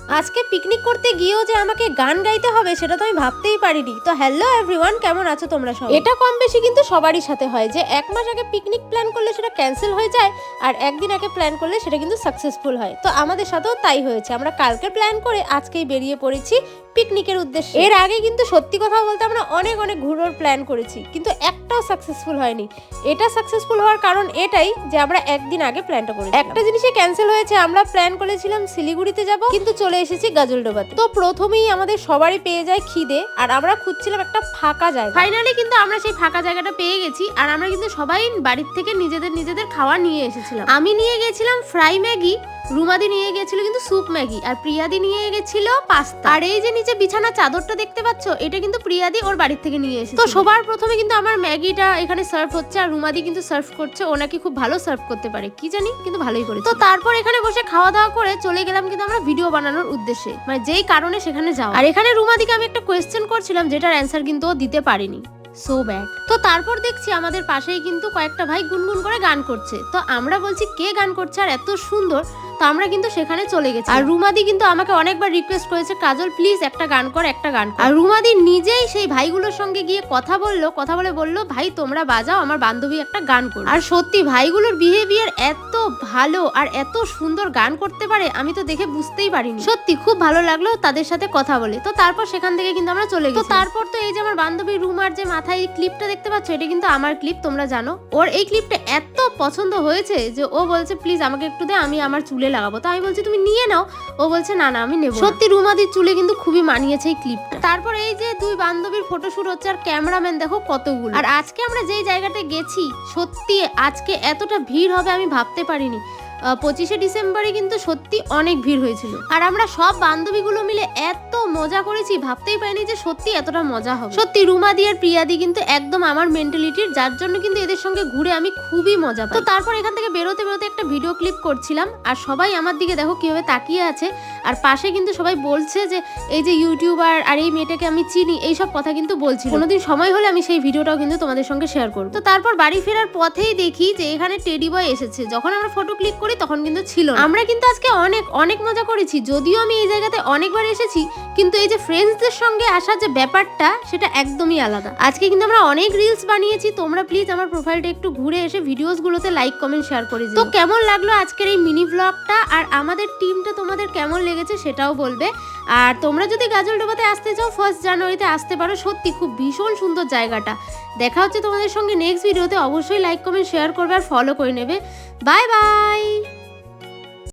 আজকে পিকনিক করতে গিয়েও যে আমাকে গান গাইতে হবে সেটা তো আমি ভাবতেই পারিনি। তো হ্যালো এভরিওয়ান, কেমন আছো তোমরা সবাই? এটা কম বেশি কিন্তু সবারই সাথে হয় যে এক মাস আগে পিকনিক প্ল্যান করলে সেটা ক্যান্সেল হয়ে যায়, আর একদিন আগে প্ল্যান করলে সেটা কিন্তু সাকসেসফুল হয়। তো আমাদের সাথেও তাই হয়েছে, আমরা কালকে প্ল্যান করে আজকেই বেরিয়ে পড়েছি পিকনিকের উদ্দেশ্যে। এর আগে কিন্তু সত্যি কথা বলতে আমরা অনেক অনেক ঘুরোর প্ল্যান করেছি, কিন্তু একটাও সাকসেসফুল হয়নি। এটা সাকসেসফুল হওয়ার কারণ এটাই যে আমরা একদিন আগে প্ল্যানটা করেছি। একটা জিনিসে ক্যান্সেল হয়েছে, আমরা প্ল্যান করেছিলাম শিলিগুড়িতে যাব, কিন্তু চলে এসেছি গাজলডোবাতে। তো প্রথমেই আমাদের সবারই পেয়ে যায় খিদে, আর আমরা খুঁজছিলাম একটা ফাঁকা জায়গা। ফাইনালি কিন্তু আমরা সেই ফাঁকা জায়গাটা পেয়ে গেছি, আর আমরা কিন্তু সবাই বাড়ির থেকে নিজেদের খাওয়া নিয়ে এসেছিলাম। আমি নিয়ে গেছিলাম ফ্রাই ম্যাগি, রুমাদি নিয়ে গেছিল কিন্তু স্যুপ ম্যাগি, আর প্রিয়াদি নিয়ে গেছিল পাস্তা। আর এই যে নিচে বিছানা চাদরটা দেখতে পাচ্ছ, এটা কিন্তু প্রিয়াদি ওর বাড়ির থেকে নিয়ে এসেছে। তো সবার প্রথমে কিন্তু আমার ম্যাগিটা এখানে সার্ভ হচ্ছে, আর রুমাদি কিন্তু সার্ভ করছে। ও নাকি খুব ভালো সার্ভ করতে পারে, কি জানি, কিন্তু ভালোই করেছে। তো তারপর এখানে বসে খাওয়া দাওয়া করে চলে গেলাম কিন্তু আমরা ভিডিও বানানোর উদ্দেশ্যে, মানে যেই কারণে সেখানে যাওয়া। আর এখানে রুমাদিকে আমি একটা কোয়েশ্চেন করছিলাম, যেটার অ্যান্সার কিন্তু ও দিতে পারেনি। So bad. তো তারপর দেখছি আমাদের পাশেই কিন্তু কয়েকটা ভাই গুনগুন করে গান করছে। তো আমরা বলছি কে গান করছে আর এত সুন্দর, তো আমরা কিন্তু সেখানে চলে গেছি। আর রুমাদি কিন্তু আমাকে অনেকবার রিকোয়েস্ট করেছে, কাজল প্লিজ একটা গান কর, একটা গান কর। আর রুমাদি নিজেই সেই ভাইগুলোর সঙ্গে গিয়ে কথা বলে বললো ভাই তোমরা বাজাও, আমার বান্ধবী একটা গান করো। আর সত্যি ভাইগুলোর বিহেভিয়ার এত ভালো আর এত সুন্দর গান করতে পারে, আমি তো দেখে বুঝতেই পারিনি। সত্যি খুব ভালো লাগলো তাদের সাথে কথা বলে। তো তারপর সেখান থেকে কিন্তু আমরা চলে গেছি। তো তারপর তো এই যে আমার বান্ধবী রুমার যে মাথায় এই ক্লিপটা দেখতে পাচ্ছ, এটা কিন্তু আমার ক্লিপ, তোমরা জানো। ওর এই ক্লিপটা এত পছন্দ হয়েছে যে ও বলছে প্লিজ আমাকে একটু দে, আমি আমার চুলে লাগাবো। তো আমি বলছি তুমি নিয়ে নাও, ও বলছে না না আমি নেব। সত্যি রুমাদির চুলে কিন্তু খুবই মানিয়েছে এই ক্লিপটা। তারপর এই যে দুই বান্ধবীর ফটোশুট হচ্ছে, আর ক্যামেরাম্যান দেখো কতগুলো। আর আজকে আমরা যেই জায়গাটায় গেছি, সত্যি আজকে এতটা ভিড় হবে আমি ভাবতে পারিনি। 25শে ডিসেম্বরে কিন্তু সত্যি অনেক ভিড় হয়েছিল, আর আমরা সব বান্ধবীগুলো মিলে এত মজা করেছি, ভাবতেই পারিনি যে সত্যি এতটা মজা হবে। সত্যি রুমাদি আর প্রিয়াদি কিন্তু একদম আমার মেন্টালিটির, যার জন্য কিন্তু এদের সঙ্গে ঘুরে আমি খুবই মজা পাই। তো তারপর এখান থেকে বেরোতে একটা ভিডিও ক্লিপ করছিলাম, আর সবাই আমার দিকে দেখো কিভাবে তাকিয়ে আছে। আর পাশে কিন্তু সবাই বলছে যে এই যে ইউটিউবার আর এই মেয়েটাকে আমি চিনি, এইসব কথা কিন্তু বলছিল। কোনোদিন সময় হলে আমি সেই ভিডিওটাও কিন্তু তোমাদের সঙ্গে শেয়ার করবো। তো তারপর বাড়ি ফেরার পথেই দেখি যে এখানে টেডি বয় এসেছে। যখন আমরা ফটো ক্লিক করি তখন কিন্তু ছিল না। আমরা কিন্তু আজকে অনেক অনেক মজা করেছি, যদিও আমি এই জায়গাতে অনেকবার এসেছি, কিন্তু এই যে ফ্রেন্ডসদের সঙ্গে আসার যে ব্যাপারটা সেটা একদমই আলাদা। আজকে কিন্তু আমরা অনেক রিলস বানিয়েছি, তোমরা প্লিজ আমার প্রোফাইলটা একটু ঘুরে এসে ভিডিওস গুলোতে লাইক কমেন্ট শেয়ার করে দিও। তো কেমন লাগলো আজকের এই মিনি ব্লগটা, আর আমাদের টিমটা তোমাদের কেমন লেগেছে সেটাও বলবে। আর তোমরা যদি গাজলডোবাতে আসতে চাও 1 জানুয়ারিতে আসতে পারো, সত্যি খুব ভীষণ সুন্দর জায়গাটা। দেখা হচ্ছে তোমাদের সঙ্গে নেক্সট ভিডিওতে। অবশ্যই লাইক কমেন্ট শেয়ার করবে আর ফলো করে নেবে। Bye bye.